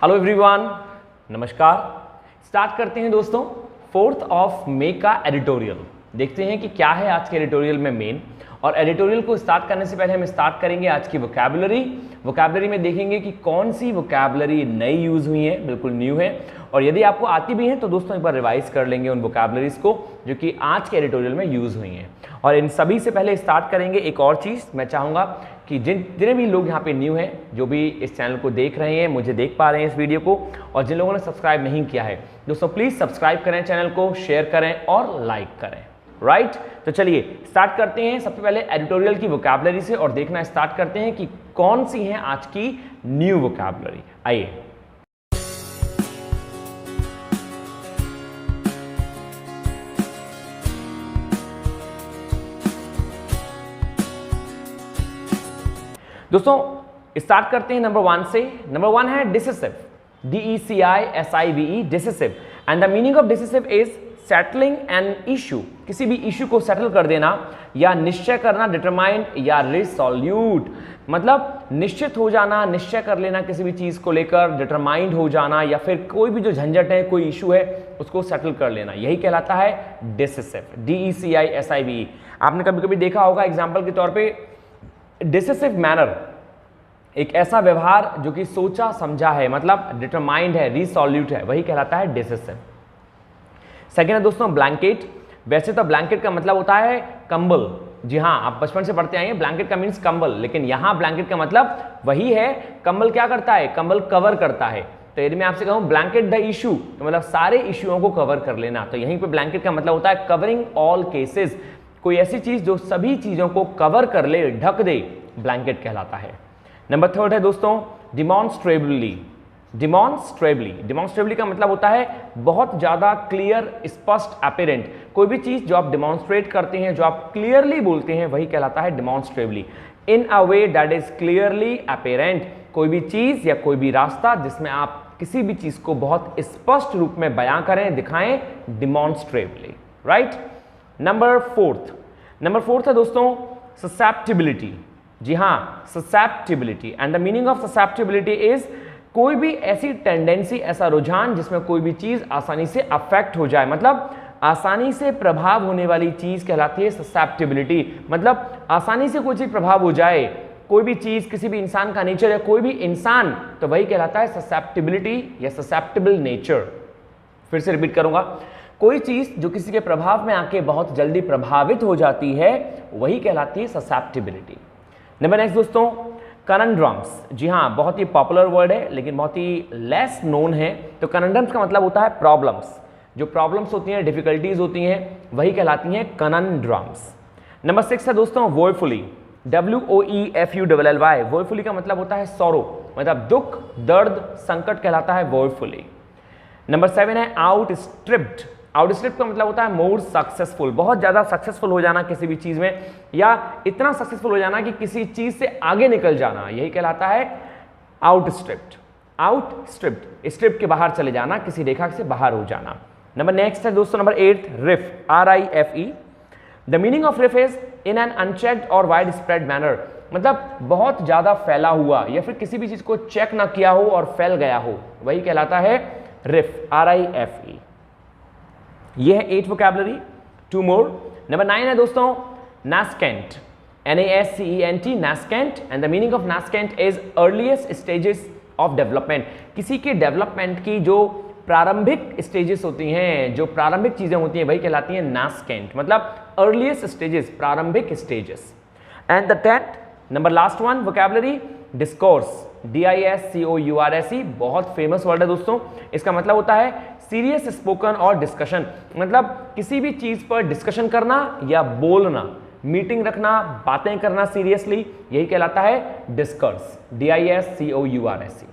Hello everyone, नमस्कार। Start करते हैं दोस्तों 4th ऑफ मे का एडिटोरियल। देखते हैं कि क्या है आज के एडिटोरियल में मेन। और एडिटोरियल को स्टार्ट करने से पहले हम स्टार्ट करेंगे आज की वोकैबुलरी में देखेंगे कि कौन सी वोकैबुलरी नई यूज हुई है, बिल्कुल न्यू है, और यदि आपको आती भी है तो दोस्तों एक बार रिवाइज कर लेंगे उन वोकैबुलरीज को जो कि आज के एडिटोरियल में यूज हुई हैं। और इन सभी से पहले स्टार्ट करेंगे एक और चीज़। मैं चाहूँगा कि जितने भी लोग यहाँ पे न्यू हैं, जो भी इस चैनल को देख रहे हैं, मुझे देख पा रहे हैं इस वीडियो को, और जिन लोगों ने सब्सक्राइब नहीं किया है दोस्तों, प्लीज़ सब्सक्राइब करें चैनल को, शेयर करें और लाइक करें। राइट, तो चलिए स्टार्ट करते हैं सबसे पहले एडिटोरियल की वोकैबुलरी से और देखना स्टार्ट करते हैं कि कौन सी है आज की न्यू वोकैबुलरी। आइए। दोस्तों स्टार्ट करते हैं नंबर 1 से। नंबर 1 है decisive, DECISIVE, decisive. And the meaning of decisive is settling an issue, किसी भी इशू को सेटल कर देना या निश्चय करना, डिटरमाइंड या रिसोल्यूट, मतलब निश्चित हो जाना, निश्चय कर लेना किसी भी चीज को लेकर, डिटरमाइंड हो जाना, या फिर कोई भी जो झंझट है, कोई इशू है, उसको सेटल कर लेना, यही कहलाता है डिसिसिव, DECISIVE। आपने कभी कभी देखा होगा एग्जाम्पल के तौर पर, डिसिसिव मैनर एक ऐसा व्यवहार जो कि सोचा समझा है, मतलब डिटरमाइंड है, रिसोल्यूट है, वही कहलाता है डिसिसिव। सेकेंड है दोस्तों ब्लैंकेट। वैसे तो ब्लैंकेट का मतलब होता है कंबल, जी हाँ, आप बचपन से पढ़ते आए हैं, ब्लैंकेट का मीन्स कंबल, लेकिन यहां ब्लैंकेट का मतलब वही है। कंबल क्या करता है? कंबल कवर करता है। तो यदि मैं आपसे कहूं ब्लैंकेट द इशू, तो मतलब सारे इश्यूओं को कवर कर लेना। तो यहीं पे ब्लैंकेट का मतलब होता है कवरिंग ऑल केसेस, कोई ऐसी चीज जो सभी चीजों को कवर कर ले, ढक दे, ब्लैंकेट कहलाता है। नंबर 3 है दोस्तों डिमॉन्स्ट्रेबली। डिमॉन्स्ट्रेबली का मतलब होता है बहुत ज्यादा क्लियर, स्पष्ट, अपीरेंट। कोई भी चीज जो आप डिमॉन्स्ट्रेट करते हैं, जो आप क्लियरली बोलते हैं, वही कहलाता है demonstrably. In a way that is clearly apparent, कोई भी चीज या कोई भी रास्ता जिसमें आप किसी भी चीज को बहुत स्पष्ट रूप में बयां करें, दिखाएं, डिमॉन्स्ट्रेबली। राइट। नंबर 4 है दोस्तों ससेप्टिबिलिटी। जी हाँ, susceptibility. And the meaning of susceptibility is कोई भी ऐसी टेंडेंसी, ऐसा रुझान जिसमें कोई भी चीज आसानी से अफेक्ट हो जाए, मतलब आसानी से प्रभाव होने वाली चीज कहलाती है ससेप्टिबिलिटी। मतलब आसानी से कोई चीज प्रभाव हो जाए, कोई भी चीज, किसी भी इंसान का नेचर है, कोई भी इंसान, तो वही कहलाता है ससेप्टिबिलिटी या ससेप्टिबल नेचर। फिर से रिपीट करूंगा, कोई चीज जो किसी के प्रभाव में आके बहुत जल्दी प्रभावित हो जाती है, वही कहलाती है ससेप्टिबिलिटी। नंबर नेक्स्ट दोस्तों कनंड्रम्स। जी हाँ, बहुत ही पॉपुलर वर्ड है लेकिन बहुत ही लेस नोन है। तो कनंड्रम्स का मतलब होता है प्रॉब्लम्स, जो प्रॉब्लम्स होती हैं, डिफिकल्टीज होती हैं, वही कहलाती हैं कनंड्रम्स। नंबर 6 है दोस्तों वॉयफुली, WOEFULLY। वॉयफुली का मतलब होता है सॉरो, मतलब दुख, दर्द, संकट कहलाता है वॉयफुली। नंबर 7 है आउटस्ट्रिप्ड। आउटस्ट्रिप्ड का मतलब होता है मोर सक्सेसफुल, बहुत ज्यादा सक्सेसफुल हो जाना किसी भी चीज में, या इतना सक्सेसफुल हो जाना कि किसी चीज से आगे निकल जाना, यही कहलाता है आउटस्ट्रिप्ड। आउटस्ट्रिप्ड, स्ट्रिप्ड के बाहर चले जाना, किसी रेखा से बाहर हो जाना। नंबर नेक्स्ट है दोस्तों number 8 rife, RIFE। The meaning of rife is in an unchecked और वाइड स्प्रेड मैनर, मतलब बहुत ज्यादा फैला हुआ, या फिर किसी भी चीज को चेक ना किया हो और फैल गया हो, वही कहलाता है रिफ, RIFE। ये है 8 वोकैबुलरी। 2 मोर। नंबर 9 है दोस्तों नास्केंट, NASCENT, नास्केंट। And the meaning of नास्केंट is earliest stages of development, किसी के डेवलपमेंट की जो प्रारंभिक स्टेजेस होती हैं, जो प्रारंभिक चीजें होती हैं, वही कहलाती हैं नास्केंट, मतलब अर्लीस्ट स्टेजेस, प्रारंभिक stages. And the 10th number last one vocabulary discourse, DISCOURSE। बहुत फेमस वर्ड है दोस्तों। इसका मतलब होता है सीरियस स्पोकन और डिस्कशन, मतलब किसी भी चीज पर डिस्कशन करना या बोलना, मीटिंग रखना, बातें करना सीरियसली, यही कहलाता है डिस्कर्स, DISCOURSE।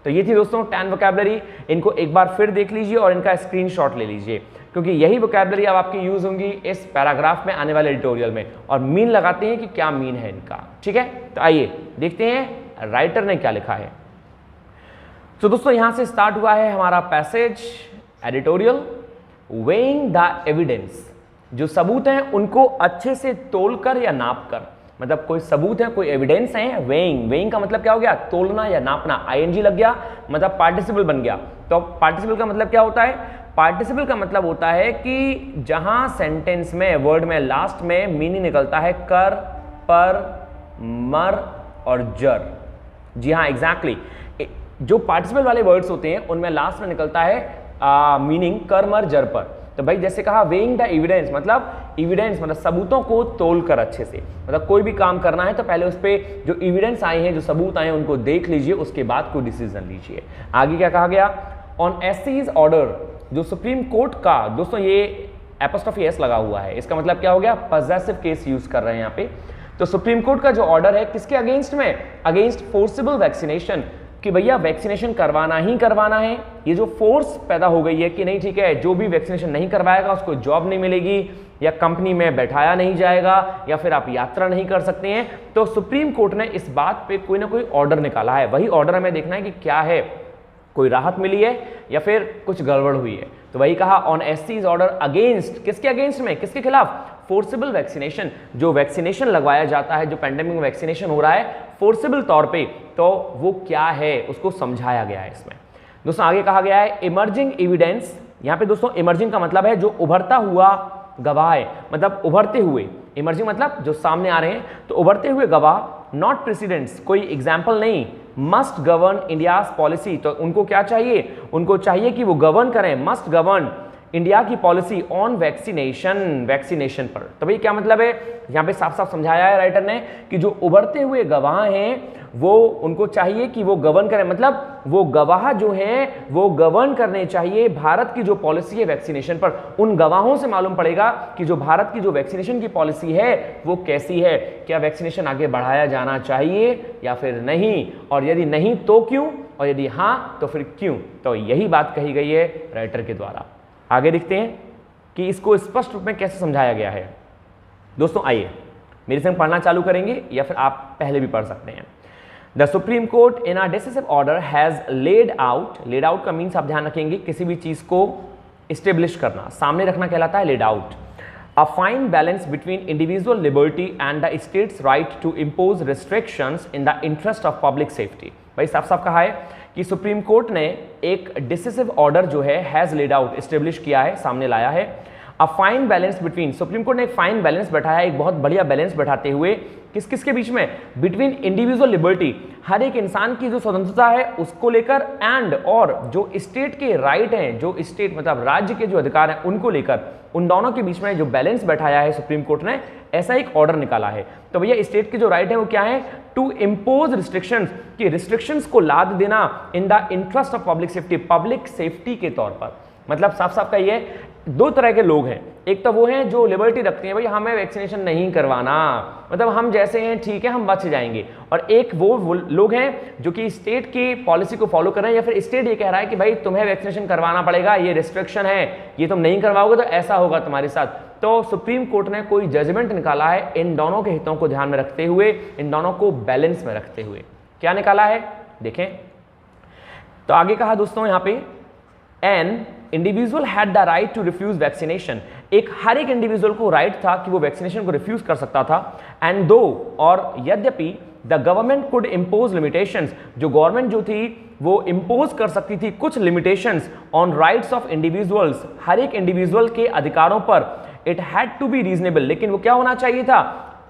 तो ये थी दोस्तों 10 वोकैबुलरी। इनको एक बार फिर देख लीजिए और इनका स्क्रीनशॉट ले लीजिए, क्योंकि यही वोकैबुलरी अब आपकी यूज होंगी इस पैराग्राफ में आने वाले एडिटोरियल में, और मीन लगाते हैं कि क्या मीन है इनका। ठीक है, तो आइए देखते हैं राइटर ने क्या लिखा है। तो दोस्तों यहां से स्टार्ट हुआ है हमारा passage editorial. Weighing the evidence, जो सबूत हैं उनको अच्छे से तोलकर या नापकर, मतलब कोई सबूत है, कोई एविडेंस है। वेइंग, वेइंग का मतलब क्या हो गया, तोलना या नापना। आईएनजी लग गया मतलब पार्टिसिपल बन गया। तो पार्टिसिपल का मतलब क्या होता है, पार्टिसिपल का मतलब होता है कि जहां सेंटेंस में, वर्ड में लास्ट में मीनिंग निकलता है कर, पर, मर और जर। जी हाँ, एग्जैक्टली जो पार्टिसिपल वाले वर्ड्स होते हैं उनमें लास्ट में निकलता है मीनिंग कर, मर, जर पर। तो भाई जैसे कहा वेइंग द एविडेंस, मतलब एविडेंस मतलब सबूतों को तोल कर अच्छे से, मतलब कोई भी काम करना है तो पहले उस पर जो एविडेंस आए हैं, जो सबूत आए हैं उनको देख लीजिए, उसके बाद कोई डिसीजन लीजिए। आगे क्या कहा गया, ऑन एससीज ऑर्डर, जो सुप्रीम कोर्ट का, दोस्तों ये एपोस्ट्रोफी एस लगा हुआ है, इसका मतलब क्या हो गया, पॉजेसिव केस यूज कर रहे हैं यहाँ पे। तो सुप्रीम कोर्ट का जो ऑर्डर है किसके अगेंस्ट में, अगेंस्ट फोर्सिबल वैक्सीनेशन, कि भैया वैक्सीनेशन करवाना ही करवाना है। ये जो फोर्स पैदा हो गई है कि नहीं ठीक है, जो भी वैक्सीनेशन नहीं करवाएगा उसको जॉब नहीं मिलेगी, या कंपनी में बैठाया नहीं जाएगा, या फिर आप यात्रा नहीं कर सकते हैं। तो सुप्रीम कोर्ट ने इस बात पे कोई ना कोई ऑर्डर निकाला है, वही ऑर्डर हमें देखना है कि क्या है, कोई राहत मिली है या फिर कुछ गड़बड़ हुई है। तो वही कहा ऑन एससीज ऑर्डर अगेंस्ट, किसके अगेंस्ट में, किसके खिलाफ, फोर्सिबल वैक्सीनेशन, जो वैक्सीनेशन लगवाया जाता है, जो पेंडेमिक में वैक्सीनेशन हो रहा है फोर्सिबल तौर पे, तो वो क्या है उसको समझाया गया है इसमें। दोस्तों आगे कहा गया है इमर्जिंग एविडेंस। यहां पे दोस्तों इमर्जिंग का मतलब है जो उभरता हुआ गवाह है, मतलब उभरते हुए, इमर्जिंग मतलब जो सामने आ रहे हैं, तो उभरते हुए गवाह, नॉट प्रेसिडेंट्स, कोई एग्जाम्पल नहीं, मस्ट गवर्न इंडियाज पॉलिसी, तो उनको क्या चाहिए, उनको चाहिए कि वो गवर्न करें, मस्ट गवर्न इंडिया की पॉलिसी ऑन वैक्सीनेशन, वैक्सीनेशन पर। तो भाई क्या मतलब है, यहाँ पे साफ साफ समझाया है राइटर ने कि जो उभरते हुए गवाह हैं वो, उनको चाहिए कि वो गवर्न करें, मतलब वो गवाह जो हैं वो गवर्न करने चाहिए भारत की जो पॉलिसी है वैक्सीनेशन पर। उन गवाहों से मालूम पड़ेगा कि जो भारत की जो वैक्सीनेशन की पॉलिसी है वो कैसी है, क्या वैक्सीनेशन आगे बढ़ाया जाना चाहिए या फिर नहीं, और यदि नहीं तो क्यों, और यदि हाँ तो फिर क्यों। तो यही बात कही गई है राइटर के द्वारा। आगे देखते हैं कि इसको स्पष्ट रूप में कैसे समझाया गया है। दोस्तों आइए मेरे संग पढ़ना चालू करेंगे, या फिर आप पहले भी पढ़ सकते हैं। The supreme court in a decisive order has laid out, laid out का मीन्स आप ध्यान रखेंगे, किसी भी चीज को स्टेब्लिश करना, सामने रखना कहलाता है laid out. A fine balance between individual liberty and the state's right to impose restrictions in the interest of public safety. भाई साफ साफ कहा है कि सुप्रीम कोर्ट ने एक डिसिसिव ऑर्डर जो है हैज लेड आउट, स्टेब्लिश किया है, सामने लाया है। अ fine balance between, supreme court ने एक फाइन बैलेंस बैठाया, एक बहुत बढ़िया बैलेंस बैठाते हुए, किस किस के बीच में, बिटवीन इंडिविजुअल लिबर्टी, हर एक इंसान की जो स्वतंत्रता है उसको लेकर, एंड और जो स्टेट के राइट हैं, जो स्टेट मतलब राज्य के जो अधिकार हैं उनको लेकर, उन दोनों के बीच में जो बैलेंस बैठाया है सुप्रीम कोर्ट ने, ऐसा एक ऑर्डर निकाला है। तो भैया स्टेट के जो राइट है वो क्या है, टू इम्पोज रिस्ट्रिक्शंस, कि रिस्ट्रिक्शंस को लाद देना इन the interest of public safety, public safety के तौर पर। मतलब साफ साफ कहिए, दो तरह के लोग हैं, एक तो वो हैं जो लिबर्टी रखते हैं, भाई हमें वैक्सीनेशन नहीं करवाना, मतलब हम जैसे हैं ठीक है हम बच जाएंगे, और एक वो लोग हैं जो कि स्टेट की पॉलिसी को फॉलो कर रहे हैं, या फिर स्टेट ये कह रहा है कि भाई तुम्हें वैक्सीनेशन करवाना पड़ेगा, ये रिस्ट्रिक्शन है, ये तुम नहीं करवाओगे तो ऐसा होगा तुम्हारे साथ। तो सुप्रीम कोर्ट ने कोई जजमेंट निकाला है इन दोनों के हितों को ध्यान में रखते हुए, इन दोनों को बैलेंस में रखते हुए। क्या निकाला है देखें, तो आगे कहा दोस्तों यहाँ पे, an individual had the right to refuse vaccination, एक हर एक इंडिविजुअल को राइट था कि वो वैक्सीनेशन को रिफ्यूज कर सकता था। एंड दो, और यद्यपि, the government could impose limitations, जो गवर्नमेंट जो थी वो इम्पोज कर सकती थी कुछ limitations on rights of individuals, हर एक इंडिविजुअल के अधिकारों पर, it had to be reasonable, लेकिन वो क्या होना चाहिए था,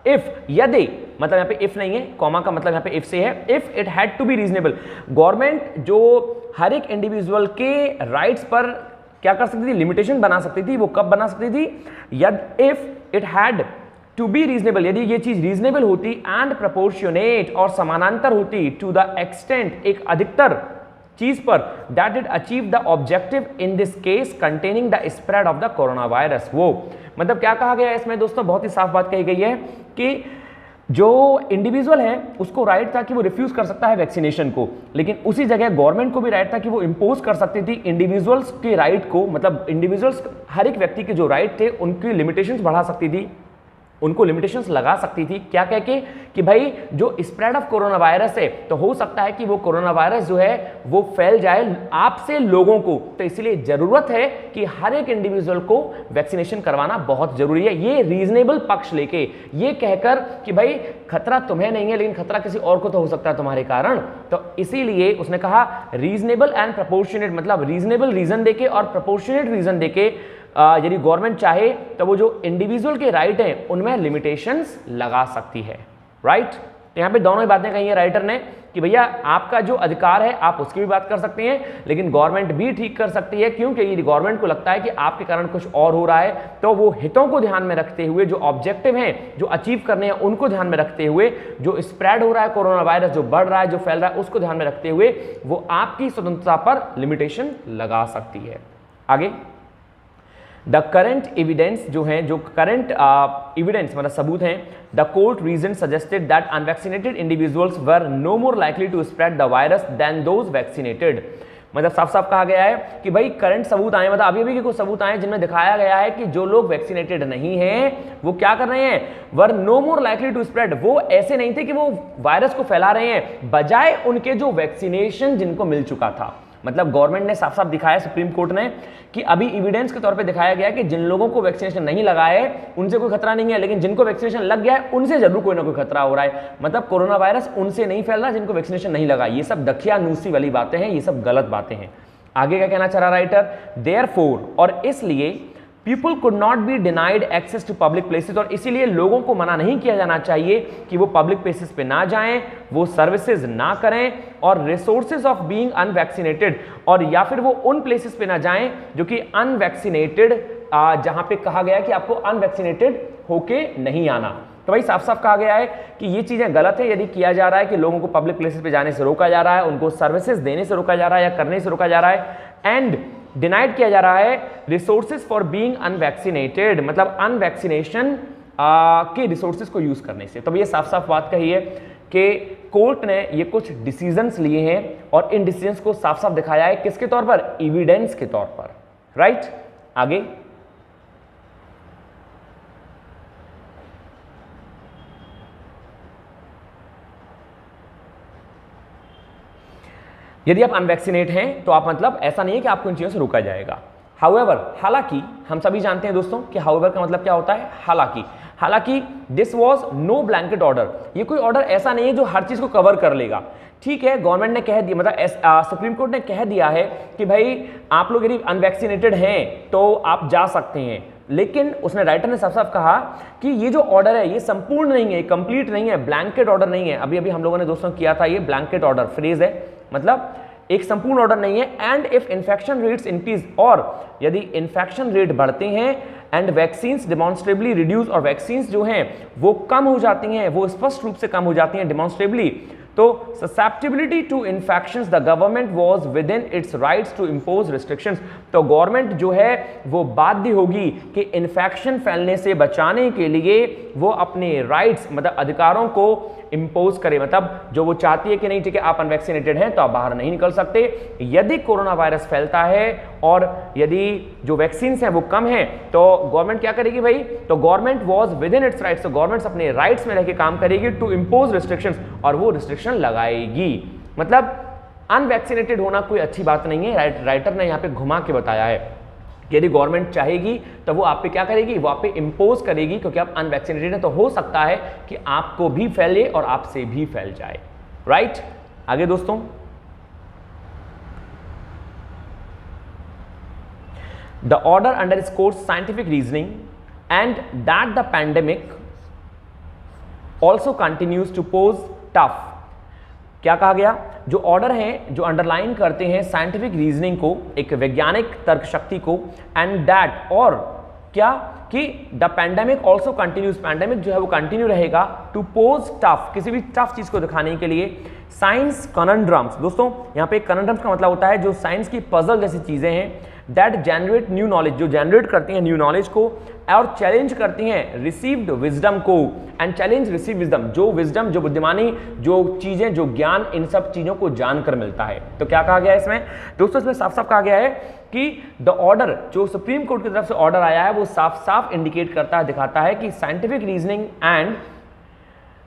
इफ, यदि, मतलब यहाँ पे इफ नहीं है, कॉमा का मतलब यहाँ पे इफ से है, if it had to be reasonable, government जो हर एक इंडिविजुअल के राइट्स पर क्या कर सकती थी, लिमिटेशन बना सकती थी, वो कब बना सकती थी, यद if it had to be reasonable, यदि ये चीज रीजनेबल होती, एंड प्रपोर्शनेट, और समानांतर होती, टू द एक्सटेंट, एक अधिकतर चीज पर, that it achieve the objective in this case containing the spread of the corona virus. वो मतलब क्या कहा गया है इसमें दोस्तों, बहुत ही साफ बात कही गई है कि जो इंडिविजुअल है उसको राइट था कि वो रिफ्यूज कर सकता है वैक्सीनेशन को, लेकिन उसी जगह गवर्नमेंट को भी राइट था कि वो इंपोज कर सकती थी इंडिविजुअल्स के राइट को, मतलब इंडिविजुअल्स, हर एक व्यक्ति के जो राइट थे उनकी लिमिटेशंस बढ़ा सकती थी, उनको लिमिटेशंस लगा सकती थी, क्या कह के कि भाई जो स्प्रेड ऑफ कोरोना वायरस है तो हो सकता है कि वो कोरोना वायरस जो है वो फैल जाए आपसे लोगों को, तो इसलिए जरूरत है कि हर एक इंडिविजुअल को वैक्सीनेशन करवाना बहुत जरूरी है। ये रीजनेबल पक्ष लेके ये कहकर कि भाई खतरा तुम्हें नहीं है लेकिन खतरा किसी और को तो हो सकता है तुम्हारे कारण, तो इसीलिए उसने कहा रीजनेबल एंड प्रोपोर्शनेट, मतलब रीजनेबल रीजन देके और प्रोपोर्शनेट रीजन देके यदि गवर्नमेंट चाहे तो वो जो इंडिविजुअल के राइट हैं उनमें लिमिटेशंस लगा सकती है, राइट। तो यहाँ पे दोनों ही बातें कही है राइटर ने कि भैया आपका जो अधिकार है आप उसकी भी बात कर सकते हैं लेकिन गवर्नमेंट भी ठीक कर सकती है, क्योंकि यदि गवर्नमेंट को लगता है कि आपके कारण कुछ और हो रहा है तो वो हितों को ध्यान में रखते हुए, जो ऑब्जेक्टिव हैं जो अचीव करने हैं उनको ध्यान में रखते हुए, जो स्प्रेड हो रहा है कोरोना वायरस, जो बढ़ रहा है, जो फैल रहा है, उसको ध्यान में रखते हुए वो आपकी स्वतंत्रता पर लिमिटेशन लगा सकती है। आगे द करंट एविडेंस जो है, जो करंट एविडेंस मतलब सबूत हैं, the court reason suggested that unvaccinated individuals were no more likely to spread the virus than those vaccinated. मतलब साफ साफ कहा गया है कि भाई करंट सबूत आए, मतलब अभी के कुछ सबूत आए जिनमें दिखाया गया है कि जो लोग वैक्सीनेटेड नहीं हैं वो क्या कर रहे हैं, were no more likely to spread, वो ऐसे नहीं थे कि वो वायरस को फैला रहे हैं, बजाय उनके जो वैक्सीनेशन जिनको मिल चुका था। मतलब गवर्नमेंट ने साफ साफ दिखाया, सुप्रीम कोर्ट ने, कि अभी एविडेंस के तौर पे दिखाया गया कि जिन लोगों को वैक्सीनेशन नहीं लगा है उनसे कोई खतरा नहीं है, लेकिन जिनको वैक्सीनेशन लग गया है उनसे जरूर कोई ना कोई खतरा हो रहा है। मतलब कोरोना वायरस उनसे नहीं फैल रहा जिनको वैक्सीनेशन नहीं लगा। ये सब दखियानूसी वाली बातें हैं, ये सब गलत बातें हैं। आगे क्या कहना चाह रहा राइटर, देयरफॉर, और इसलिए people could not be denied access to public places, और इसीलिए लोगों को मना नहीं किया जाना चाहिए कि वो पब्लिक प्लेसेस पे ना जाएं, वो सर्विसेज ना करें, और रिसोर्सेज ऑफ बीइंग अनवैक्सीनेटेड, और या फिर वो उन प्लेसेस पे ना जाएं जो कि अनवैक्सीनेटेड, जहां पे कहा गया कि आपको अनवैक्सीनेटेड होके नहीं आना। तो भाई साफ साफ कहा गया है कि ये चीजें गलत है यदि किया जा रहा है कि लोगों को पब्लिक प्लेसेस पे जाने से रोका जा रहा है, उनको सर्विसेज देने से रोका जा रहा है या करने से रोका जा रहा है, एंड डिनाइड किया जा रहा है रिसोर्सेज फॉर बीइंग अनवैक्सीनेटेड, मतलब अनवैक्सीनेशन के रिसोर्सेज को यूज करने से। तो ये साफ साफ बात कही है कि कोर्ट ने ये कुछ डिसीजंस लिए हैं और इन डिसीजंस को साफ साफ दिखाया है किसके तौर पर, एविडेंस के तौर पर, राइट। आगे यदि आप अनवैक्सीनेट हैं तो आप मतलब ऐसा नहीं है कि आपको इन चीजों से रोका जाएगा। हाउएवर, हालांकि हम सभी जानते हैं दोस्तों कि हाउएवर का मतलब क्या होता है, हालांकि this was no blanket order, ये कोई ऑर्डर ऐसा नहीं है जो हर चीज को कवर कर लेगा। ठीक है, गवर्नमेंट ने कह दिया, मतलब सुप्रीम कोर्ट ने कह दिया है कि भाई आप लोग यदि अनवैक्सीनेटेड हैं तो आप जा सकते हैं, लेकिन उसने, राइटर ने साफ साफ कहा कि ये जो ऑर्डर है ये संपूर्ण नहीं है, कंप्लीट नहीं है, ब्लैंकेट ऑर्डर नहीं है। अभी अभी हम लोगों ने दोस्तों किया था, ये ब्लैंकेट ऑर्डर फ्रेज है, मतलब एक संपूर्ण ऑर्डर नहीं है। And if infection rates increase, और यदि इन्फेक्शन रेट बढ़ते हैं, एंड वैक्सीन्स डिमॉन्स्ट्रेबली रिड्यूस, और वैक्सीन्स जो हैं वो कम हो जाती हैं, वो स्पष्ट रूप से कम हो जाती हैं डिमॉन्स्ट्रेबली, तो susceptibility to infections the government was within its rights to impose restrictions, तो गवर्नमेंट जो है वो बाध्य होगी कि इन्फेक्शन फैलने से बचाने के लिए वो अपने राइट्स, मतलब अधिकारों को इंपोज करे, मतलब जो वो चाहती है कि नहीं ठीक है आप अनवैक्सीनेटेड हैं तो आप बाहर नहीं निकल सकते। यदि कोरोना वायरस फैलता है और यदि जो वैक्सीन हैं वो कम है तो गवर्नमेंट क्या करेगी भाई, तो government was within its rights, तो गवर्नमेंट अपने राइट्स में रहकर काम करेगी टू इंपोज रिस्ट्रिक्शंस, और वो रिस्ट्रिक्शन लगाएगी। मतलब अनवैक्सीनेटेड होना कोई अच्छी बात नहीं है, राइटर ने यहाँ पे घुमा के बताया है। यदि गवर्नमेंट चाहेगी तो वो आप पे क्या करेगी, वो आप पे इंपोज करेगी, क्योंकि आप अनवैक्सीनेटेड हैं तो हो सकता है कि आपको भी फैले और आपसे भी फैल जाए, राइट। आगे दोस्तों, the order underscores scientific reasoning and that the pandemic also continues to pose tough. क्या कहा गया, जो ऑर्डर हैं जो अंडरलाइन करते हैं साइंटिफिक रीजनिंग को, एक वैज्ञानिक तर्क शक्ति को, एंड दैट, और क्या कि the pandemic also continues, pandemic जो है वो कंटिन्यू रहेगा टू पोज टफ, किसी भी टफ चीज को दिखाने के लिए, साइंस कॉनड्रम्स। दोस्तों यहाँ पे कॉनड्रम्स का मतलब होता है जो साइंस की पजल जैसी चीजें हैं, दैट जनरेट न्यू नॉलेज, जो जनरेट करती हैं न्यू नॉलेज को और चैलेंज करती हैं रिसीव्ड विजडम को, एंड चैलेंज रिसीव विजडम, जो विजडम, जो बुद्धिमानी, जो चीजें, जो ज्ञान इन सब चीजों को जानकर मिलता है। तो क्या कहा गया है इसमें दोस्तों, इसमें साफ साफ कहा गया है कि द ऑर्डर, जो सुप्रीम कोर्ट की तरफ से ऑर्डर आया है वो साफ साफ इंडिकेट करता है, दिखाता है कि scientific reasoning and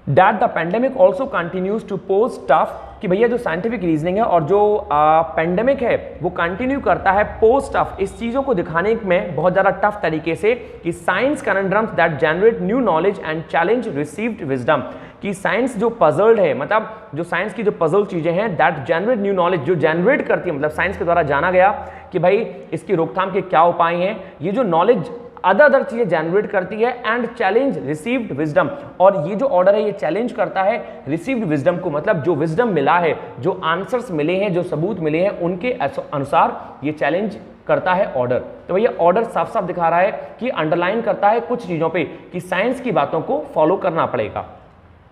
that the pandemic also continues to pose tough, कि भैया जो साइंटिफिक रीजनिंग है और जो पेंडेमिक है वो कंटिन्यू करता है पोस्ट टफ, इस चीज़ों को दिखाने में बहुत ज़्यादा टफ तरीके से कि science conundrums that generate new knowledge and challenge received wisdom, कि साइंस जो पजल्ड है, मतलब जो साइंस की जो पजल चीज़ें हैं दैट जनरेट न्यू नॉलेज, जो जनरेट करती है, मतलब साइंस के द्वारा जाना गया कि भाई इसकी रोकथाम के क्या उपाय हैं, ये जो नॉलेज अदर चीजें जनरेट करती है एंड चैलेंज रिसीव्ड विजडम, और ये जो ऑर्डर है ये चैलेंज करता है रिसीव्ड विजडम को, मतलब जो विजडम मिला है, जो आंसर्स मिले हैं, जो सबूत मिले हैं उनके अनुसार ये चैलेंज करता है ऑर्डर। तो भैया ऑर्डर साफ साफ दिखा रहा है कि अंडरलाइन करता है कुछ चीजों पे कि साइंस की बातों को फॉलो करना पड़ेगा।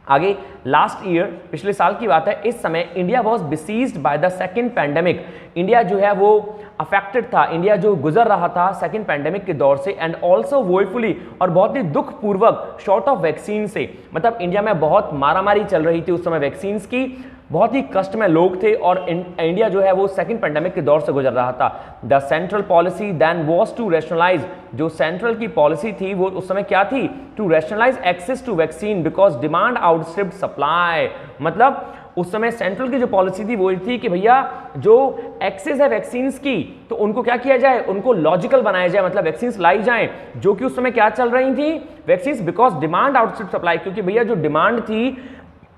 आगे लास्ट ईयर, पिछले साल की बात है, इस समय India was besieged by the second pandemic, India जो है वो अफेक्टेड था, इंडिया जो गुजर रहा था सेकेंड पैंडेमिक के दौर से, एंड ऑल्सो वोफुली, और बहुत ही दुख पूर्वक, शॉर्ट ऑफ वैक्सीन से, मतलब इंडिया में बहुत मारामारी चल रही थी उस समय वैक्सीन की, बहुत ही कष्ट में लोग थे और इंडिया जो है वो सेकंड पैंडेमिक के दौर से गुजर रहा था। The central policy then was to rationalise, जो सेंट्रल की पॉलिसी थी वो उस समय क्या थी, to rationalise access to vaccine because demand outstripped supply, मतलब उस समय सेंट्रल की जो पॉलिसी थी वो थी कि भैया जो एक्सेस है वैक्सीन की तो उनको क्या किया जाए, उनको लॉजिकल बनाया जाए, मतलब वैक्सीन लाई जाएं, जो कि उस समय क्या चल रही थी vaccine, because demand outstripped supply, क्योंकि भैया जो डिमांड थी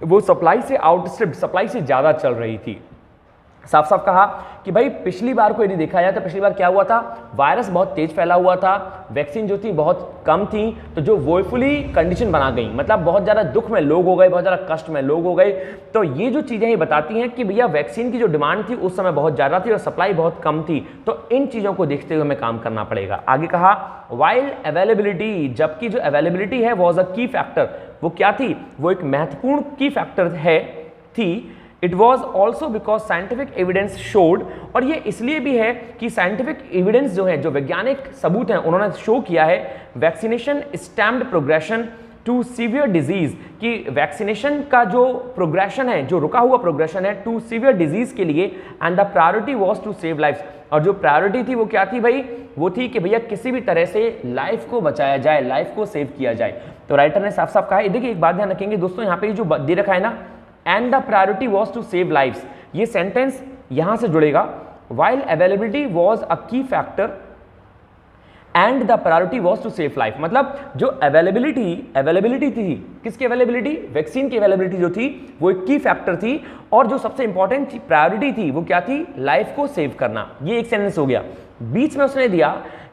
वो सप्लाई से आउटस्ट्रिप्ड, सप्लाई से ज्यादा चल रही थी। साफ साफ कहा कि भाई पिछली बार को यदि देखा जाए तो पिछली बार क्या हुआ था, वायरस बहुत तेज फैला हुआ था, वैक्सीन जो थी बहुत कम थी, तो जो वोफुली कंडीशन बना गई, मतलब बहुत ज़्यादा दुख में लोग हो गए, बहुत ज़्यादा कष्ट में लोग हो गए। तो ये जो चीज़ें ये बताती हैं कि भैया वैक्सीन की जो डिमांड थी उस समय बहुत ज़्यादा थी और सप्लाई बहुत कम थी, तो इन चीज़ों को देखते हुए हमें काम करना पड़ेगा। आगे कहा वाइल अवेलेबिलिटी, जबकि जो अवेलेबिलिटी है वॉज अ की फैक्टर, वो क्या थी, वो एक महत्वपूर्ण की फैक्टर है थी। It was also because scientific evidence showed, और ये इसलिए भी है कि साइंटिफिक एविडेंस जो है, जो वैज्ञानिक सबूत हैं, उन्होंने शो किया है vaccination stamped progression to severe disease, कि वैक्सीनेशन का जो प्रोग्रेशन है, जो रुका हुआ प्रोग्रेशन है टू सीवियर डिजीज के लिए, and the priority was to save life, और जो प्रायोरिटी थी वो क्या थी भाई, वो थी कि भैया किसी भी तरह से लाइफ को बचाया जाए, लाइफ को सेव किया जाए। तो राइटर ने साफ साफ कहा है, देखिए एक बात ध्यान रखेंगे दोस्तों, यहाँ पे जो दे रखा है ना, and the priority was to save lives, ये सेंटेंस यहां से जुड़ेगा, while availability was a key factor and the priority was to save life, मतलब जो अवेलेबिलिटी थी, किसकी अवेलेबिलिटी, वैक्सीन की अवेलेबिलिटी जो थी वो एक की फैक्टर थी, और जो सबसे इंपॉर्टेंट प्रायोरिटी थी वो क्या थी, लाइफ को सेव करना। ये एक सेंटेंस हो गया। बीच में उसने दिया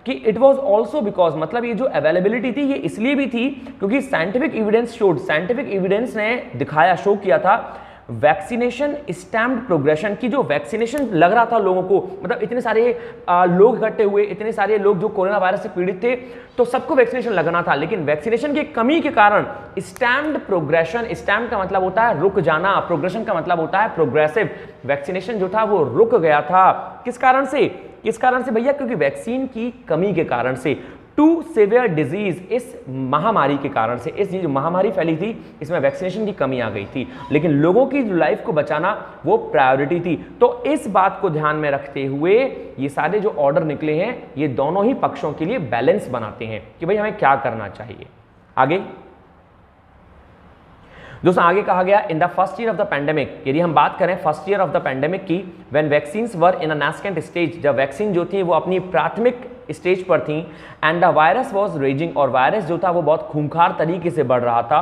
कि इट वॉज ऑल्सो बिकॉज, मतलब ये जो अवेलेबिलिटी थी ये इसलिए भी थी क्योंकि scientific evidence showed, scientific evidence ने दिखाया, शो किया था वैक्सीनेशन स्टैम्प्ड प्रोग्रेशन, की जो वैक्सीनेशन लग रहा था लोगों को, मतलब इतने सारे लोग इकट्ठे हुए, इतने सारे लोग जो कोरोना वायरस से पीड़ित थे, तो सबको वैक्सीनेशन लगना था, लेकिन वैक्सीनेशन की कमी के कारण स्टैम्प्ड प्रोग्रेशन, स्टैम्प का मतलब होता है रुक जाना, प्रोग्रेशन का मतलब होता है प्रोग्रेसिव, वैक्सीनेशन जो था वो रुक गया था। किस कारण से भैया, क्योंकि वैक्सीन की कमी के कारण से, टू सीवियर डिजीज, इस महामारी के कारण से, इस जो महामारी फैली थी इसमें वैक्सीनेशन की कमी आ गई थी, लेकिन लोगों की लाइफ को बचाना वो प्रायोरिटी थी। तो इस बात को ध्यान में रखते हुए ये सारे जो ऑर्डर निकले हैं ये दोनों ही पक्षों के लिए बैलेंस बनाते हैं कि भाई हमें क्या करना चाहिए। आगे दोस्तों आगे कहा गया in the first year of the pandemic, यदि हम बात करें first year of the pandemic की, when vaccines were in a nascent stage, जब वैक्सीन जो थी वो अपनी प्राथमिक स्टेज पर थी, and the virus was raging, और वायरस जो था वो बहुत खूंखार तरीके से बढ़ रहा था।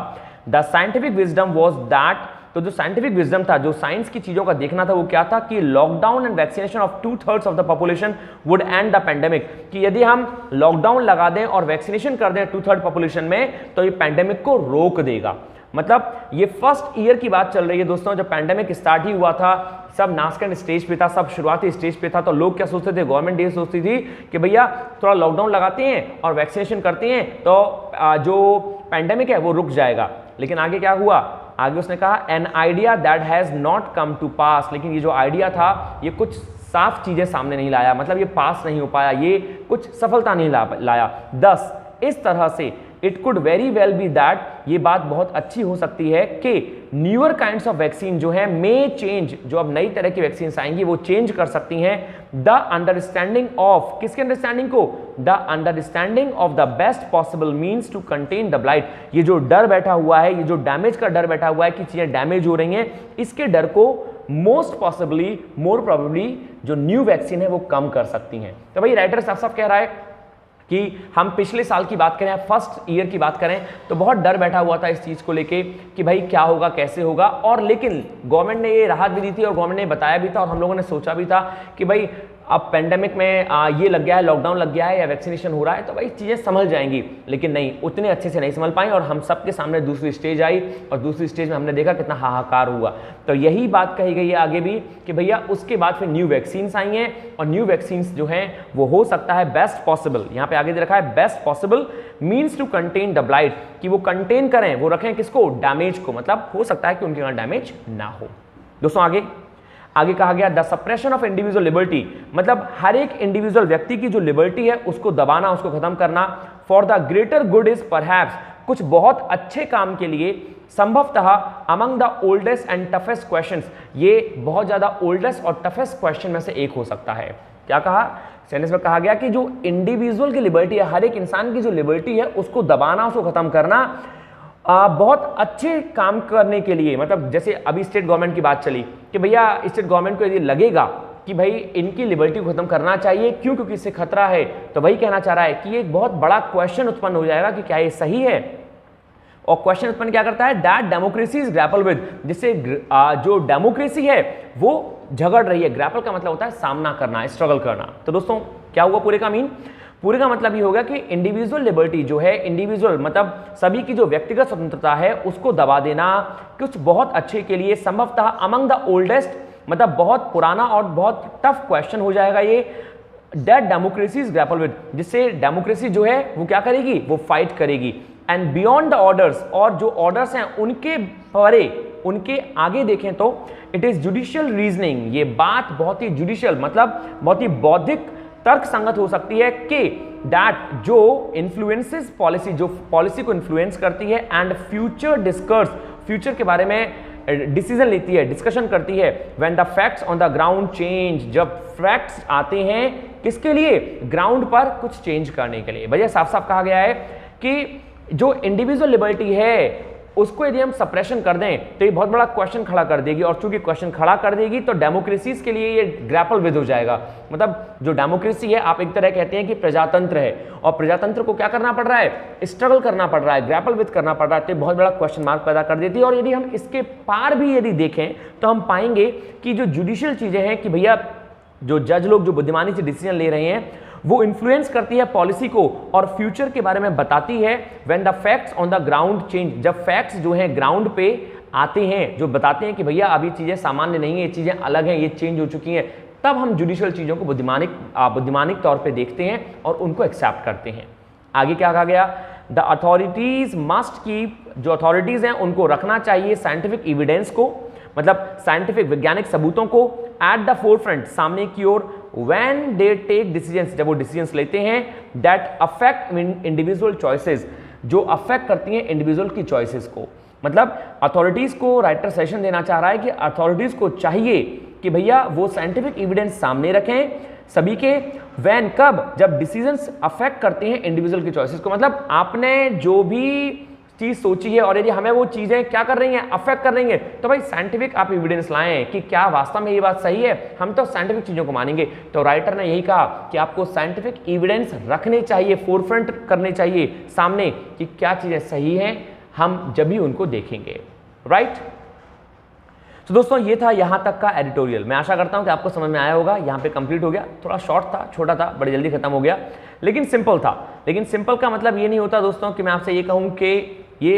The scientific wisdom was that, तो जो साइंटिफिक विजडम था, जो साइंस की चीजों का देखना था वो क्या था कि lockdown and vaccination of 2/3 of the population would and the pandemic, कि यदि हम लॉकडाउन लगा दें और वैक्सीनेशन कर दें 2/3 पॉपुलेशन में तो ये पैंडेमिक को रोक देगा। मतलब ये फर्स्ट ईयर की बात चल रही है दोस्तों, जब पैंडेमिक स्टार्ट ही हुआ था, सब नास्केंट स्टेज पे था, सब शुरुआती स्टेज पे था, तो लोग क्या सोचते थे, गवर्नमेंट ये सोचती थी कि भैया थोड़ा लॉकडाउन लगाते हैं और वैक्सीनेशन करते हैं तो जो पैंडेमिक है वो रुक जाएगा। लेकिन आगे क्या हुआ, आगे उसने कहा an idea that has not come to pass, लेकिन ये जो आइडिया था ये कुछ साफ चीजें सामने नहीं लाया, मतलब ये पास नहीं हो पाया, ये कुछ सफलता नहीं लाया। 10 इस तरह से it could very well be that, ये बात बहुत अच्छी हो सकती है कि न्यूअर काइंड्स ऑफ वैक्सीन जो है मे चेंज, जो अब नई तरह की वैक्सीन आएंगी वो चेंज कर सकती हैं द अंडरस्टैंडिंग ऑफ, किसके अंडरस्टैंडिंग को, the understanding of the best possible means to contain the blight. ये जो डर बैठा हुआ है, ये जो डैमेज का डर बैठा हुआ है कि चीजें डैमेज हो रही हैं, इसके डर को मोस्ट पॉसिबली, मोर प्रोबेबली जो न्यू वैक्सीन है वो कम कर सकती हैं। तो भाई राइटर साफ साफ कह रहा है कि हम पिछले साल की बात करें, फर्स्ट ईयर की बात करें, तो बहुत डर बैठा हुआ था इस चीज़ को लेके कि भाई क्या होगा, कैसे होगा, और लेकिन गवर्नमेंट ने ये राहत भी दी थी और गवर्नमेंट ने बताया भी था और हम लोगों ने सोचा भी था कि भाई अब पेंडेमिक में ये लग गया है, लॉकडाउन लग गया है या वैक्सीनेशन हो रहा है तो भाई चीज़ें संभल जाएंगी, लेकिन नहीं, उतने अच्छे से नहीं संभल पाई और हम सबके सामने दूसरी स्टेज आई और दूसरी स्टेज में हमने देखा कितना हाहाकार हुआ। तो यही बात कही गई है आगे भी कि भैया उसके बाद फिर न्यू वैक्सीन्स आई हैं और न्यू वैक्सीन्स जो हैं वो हो सकता है बेस्ट पॉसिबल, यहाँ पे आगे दे रखा है best possible means to contain the blight, कि वो कंटेन करें, वो रखें किसको, डैमेज को, मतलब हो सकता है कि उनके यहाँ डैमेज ना हो। दोस्तों आगे कहा गया the suppression of individual liberty, मतलब हर एक इंडिविजुअल व्यक्ति की जो लिबर्टी है उसको दबाना, उसको खत्म करना, for the greater good is perhaps, कुछ बहुत अच्छे काम के लिए संभवतः among the oldest and toughest questions, ये बहुत ज्यादा ओल्डेस्ट और टफेस्ट क्वेश्चन में से एक हो सकता है। क्या कहा, सेंटेंस में कहा गया कि जो इंडिविजुअल की लिबर्टी है, हर एक इंसान की जो लिबर्टी है उसको दबाना, उसको खत्म करना बहुत अच्छे काम करने के लिए, मतलब जैसे अभी स्टेट गवर्नमेंट की बात चली कि भैया स्टेट गवर्नमेंट को यदि लगेगा कि भाई इनकी लिबर्टी को खत्म करना चाहिए, क्यों, क्योंकि इससे खतरा है, तो वही कहना चाह रहा है कि एक बहुत बड़ा क्वेश्चन उत्पन्न हो जाएगा कि क्या ये सही है। और क्वेश्चन उत्पन्न क्या करता है, that democracy is grapple with, जिससे जो डेमोक्रेसी है वो झगड़ रही है। ग्रैपल का मतलब होता है सामना करना, स्ट्रगल करना। तो दोस्तों क्या हुआ पूरे का मीन, पूरे का मतलब ये होगा कि इंडिविजुअल लिबर्टी जो है, इंडिविजुअल मतलब सभी की जो व्यक्तिगत स्वतंत्रता है उसको दबा देना कुछ बहुत अच्छे के लिए, संभवतः अमंग द ओल्डेस्ट, मतलब बहुत पुराना और बहुत टफ क्वेश्चन हो जाएगा ये, that democracy is grapple with, जिससे डेमोक्रेसी जो है वो क्या करेगी, वो फाइट करेगी। एंड बियॉन्ड द ऑर्डर्स, और जो ऑर्डर्स हैं उनके परे, उनके आगे देखें तो इट इज जुडिशियल रीजनिंग, ये बात बहुत ही जुडिशियल मतलब बहुत ही बौद्धिक तर्क संगत हो सकती है कि दैट जो इन्फ्लुएंसेस पॉलिसी, जो पॉलिसी को इन्फ्लुएंस करती है, एंड फ्यूचर डिस्कर्स, फ्यूचर के बारे में डिसीजन लेती है, डिस्कशन करती है, when the facts on the ground change, जब फैक्ट्स आते हैं किसके लिए, ग्राउंड पर कुछ चेंज करने के लिए। भैया साफ साफ कहा गया है कि जो इंडिविजुअल लिबर्टी है उसको यदि हम सप्रेशन कर दें तो ये बहुत बड़ा क्वेश्चन खड़ा कर देगी, और चूंकि क्वेश्चन खड़ा कर देगी तो डेमोक्रेसीज के लिए ये ग्रैपल विद हो जाएगा। मतलब जो डेमोक्रेसी है, आप एक तरह कहते हैं कि प्रजातंत्र है, और प्रजातंत्र को क्या करना पड़ रहा है, स्ट्रगल करना पड़ रहा है, ग्रैपल विद करना पड़ रहा है, तो बहुत बड़ा क्वेश्चन मार्क पैदा कर देती है। और यदि हम इसके पार भी यदि देखें तो हम पाएंगे कि जो जुडिशियल चीजें हैं कि भैया जो जज लोग जो बुद्धिमानी से डिसीजन ले रहे हैं वो इन्फ्लुएंस करती है पॉलिसी को और फ्यूचर के बारे में बताती है। When the facts on the ground change, जब फैक्ट्स जो हैं ग्राउंड पे आते हैं, जो बताते हैं कि भैया अभी चीजें सामान्य नहीं है, ये चीजें अलग हैं, ये चेंज हो चुकी हैं, तब हम जुडिशियल चीजों को बुद्धिमानिक तौर पे देखते हैं और उनको एक्सेप्ट करते हैं। आगे क्या कहा गया, द अथॉरिटीज मस्ट कीप, जो अथॉरिटीज हैं उनको रखना चाहिए साइंटिफिक एविडेंस को, मतलब साइंटिफिक वैज्ञानिक सबूतों को एट द फोरफ्रंट, सामने की ओर, when they take decisions, जब वो डिसीजंस लेते हैं, that affect individual choices, जो अफेक्ट करती हैं इंडिविजुअल की चॉइसेस को। मतलब अथॉरिटीज को राइटर सेशन देना चाह रहा है कि अथॉरिटीज को चाहिए कि भैया वो साइंटिफिक एविडेंस सामने रखें सभी के, when, कब, जब डिसीजंस अफेक्ट करते हैं इंडिविजुअल की चॉइसेस को। मतलब आपने जो भी चीज सोची है और यदि हमें वो चीजें क्या कर रही हैं, अफेक्ट कर रही हैं, तो भाई साइंटिफिक आप एविडेंस लाएं कि क्या वास्तव में ये बात सही है, हम तो साइंटिफिक चीजों को मानेंगे। तो राइटर ने यही कहा कि आपको साइंटिफिक एविडेंस रखने चाहिए, फोरफ्रंट करने चाहिए सामने कि क्या चीजें सही हैं, हम जब भी उनको देखेंगे। राइट। तो दोस्तों ये था यहाँ तक का एडिटोरियल। मैं आशा करता हूँ कि आपको समझ में आया होगा। यहाँ पे कंप्लीट हो गया, थोड़ा शॉर्ट था, छोटा था, बड़ी जल्दी खत्म हो गया, लेकिन सिंपल था। लेकिन सिंपल का मतलब ये नहीं होता दोस्तों कि मैं आपसे ये कहूँ कि ये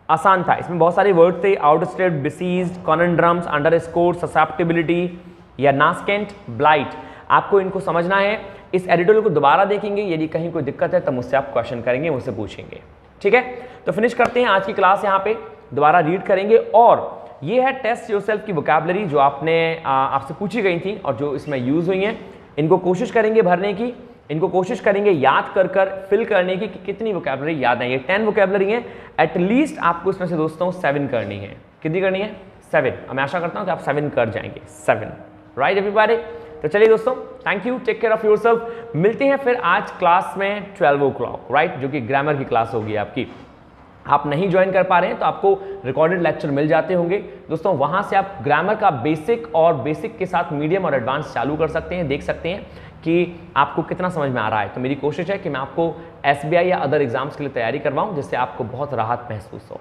आसान था। इसमें बहुत सारे वर्ड थे, आउटस्टेट, बिसीज्ड, कॉनन्ड्रम्स, अंडरस्कोर, ससेप्टिबिलिटी या नास्केंट, ब्लाइट। आपको इनको समझना है। इस एडिटोरियल को दोबारा देखेंगे, यदि कहीं कोई दिक्कत है तो मुझसे आप क्वेश्चन करेंगे, मुझसे पूछेंगे। ठीक है, तो फिनिश करते हैं आज की क्लास। यहाँ पे दोबारा रीड करेंगे और ये है टेस्ट योरसेल्फ की वोकैबुलरी जो आपसे पूछी गई थी और जो इसमें यूज हुई हैं। इनको कोशिश करेंगे भरने की, इनको कोशिश करेंगे याद कर कर फिल करने की कि कितनी वोकैबुलरी याद है। ये 10 वोकैबुलरी है, एटलीस्ट आपको इसमें से दोस्तों 7 करनी है। कितनी करनी है? 7। मैं आशा करता हूं कि आप 7 कर जाएंगे। 7 राइट एवरीबॉडी। तो चलिए दोस्तों, thank you, take care of yourself. मिलते हैं फिर आज क्लास में 12 o'clock राइट, जो कि ग्रामर की क्लास होगी आपकी। आप नहीं ज्वाइन कर पा रहे हैं तो आपको रिकॉर्डेड लेक्चर मिल जाते होंगे दोस्तों, वहां से आप ग्रामर का बेसिक और बेसिक के साथ मीडियम और एडवांस चालू कर सकते हैं, देख सकते हैं कि आपको कितना समझ में आ रहा है। तो मेरी कोशिश है कि मैं आपको SBI या अदर एग्जाम्स के लिए तैयारी करवाऊं जिससे आपको बहुत राहत महसूस हो।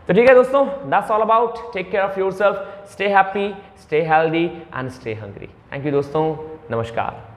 तो ठीक है दोस्तों, that's all about, take care of yourself, stay happy, stay healthy and stay hungry. Thank you दोस्तों, नमस्कार।